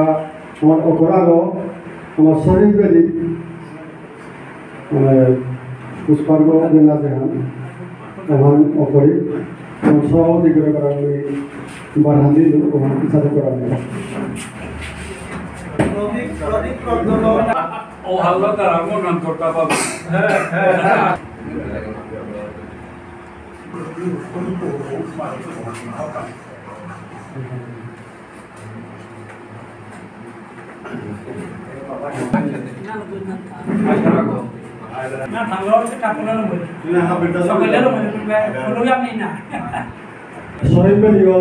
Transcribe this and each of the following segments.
আমার অপরাধ আমার শরীর বেদি মানে পুষ্পার্ঘ দিনা জাহান আমার অপরি সভাপতি করে করা আমি বাড়ান দিল ওখানে পিছাতে করা ও হাল্লা তার আমার নাম করতে পাবো না থাকলো কাপড়ের মধ্যে সকালের মধ্যে কোনো আমি না শহীদ বেদিও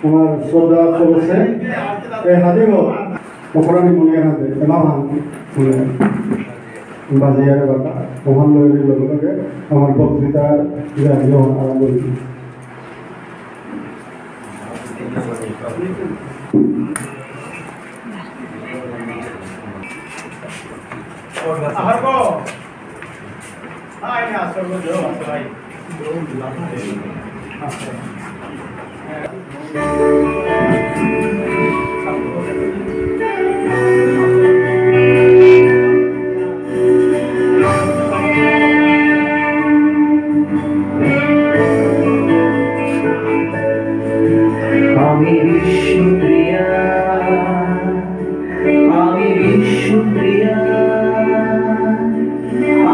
আমার শ্রদ্ধা চলেছে এই হাদিও অপরাধী মনে হাতে এলাম বাজিয়ারে বাটা মহান লয়ের লোককে আমার বক্তৃতার জাতীয় আরম্ভ করেছি আহার কো আয় না সর্ব দেও ভাই আমি বিশ্বপ্রিয়া আমি বিশ্বপ্রিয়া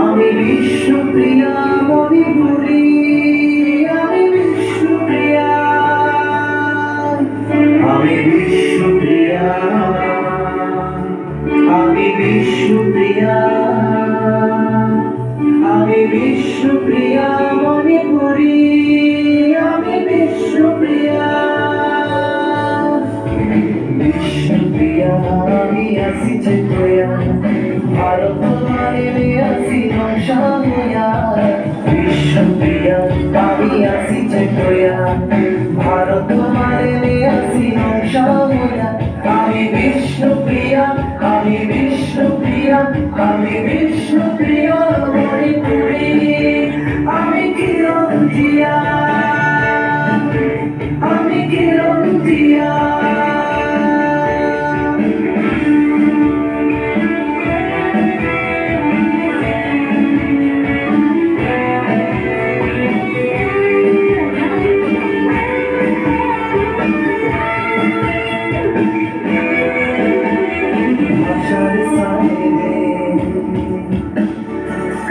আমি বিশ্বপ্রিয়া মণিপুরী আমি বিশ্বপ্রিয়া আমি বিশ্বপ্রিয়া আমি বিশ্বপ্রিয়া আমি বিশ্বপ্রিয়া মণিপুরী আমি বিশ্বপ্রিয়া বিশ্বপ্রিয়া আমি আসি চেতয়া ভারত মারে আসি নশায়া বিশ্বপ্রিয়া আমি আসি চেতয়া ভারত মারে আসি নশায়া আমি বিশ্বপ্রিয়া আমি বিশ্বপ্রিয়া আমি বিশ্বপ্রিয়া মণিপুরী আমি কিরণ জিয়া আমি কিরণ জিয়া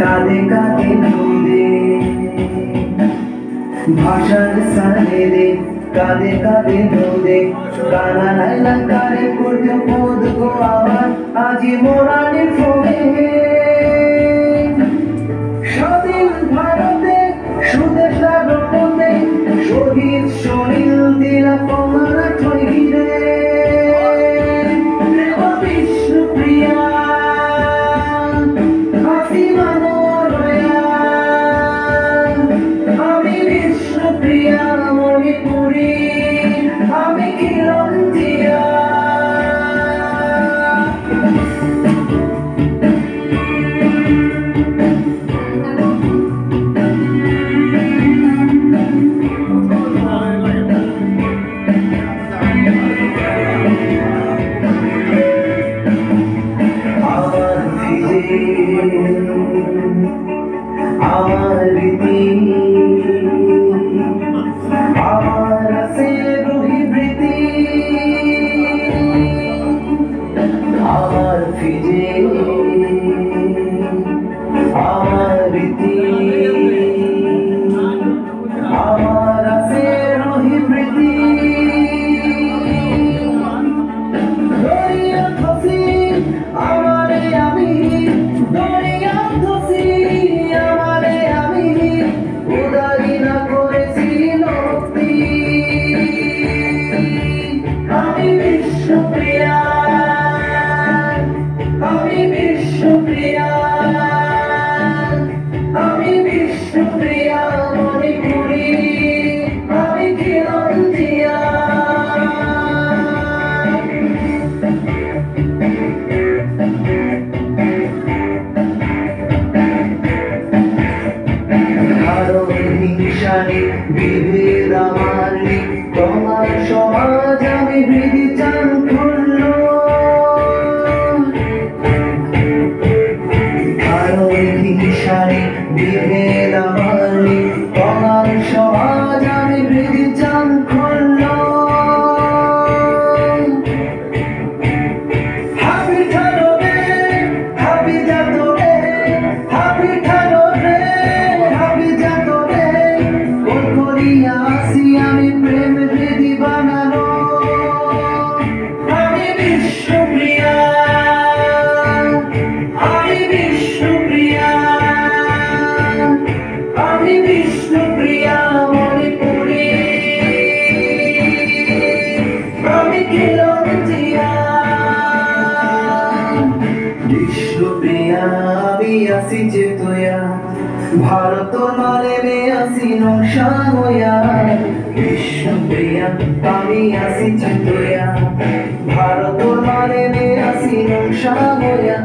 কাঁদে কাঁদে নদে ভাষার সানে রে কাঁদে কাঁদে নদে কানা লাইলা কারে করতে পদ গো আমার আজি মোরানি ফোনে স্বাধীন ভারতে সুদেশ রমতে শহীদ শরীর দিলা কমানা ঠই রে বিশ্বপ্রিয়া আমি বিশ্বপ্রিয়া মণিপুরী আমি কিরণ জিয়া আমার রীতি আমার আছে রহিবৃতি আমার ফিজে আমার রীতি আমার আছে রহিবৃতি দরিয়া খসি আমারে আমি দরিয়া খসি আমারে আমি উদারি না করেছি নক্তি আমি বিশ্বপ্রিয়া আমি বিশ্বপ্রিয়া আমি বিশ্বপ্রিয়া মণিপুরী আমি কিরণ জিয়া হিংসানি বিভেদ আমার তোমার সমাজ আমি হৃদি চান করলে আসি চেতুয়া ভারত মানে মে আসি নংসাঙ্গয়া বিষ্ণুপ্রিয়া আমি আসি চেতুয়া ভারত মানে মে আসি নংসাঙ্গয়া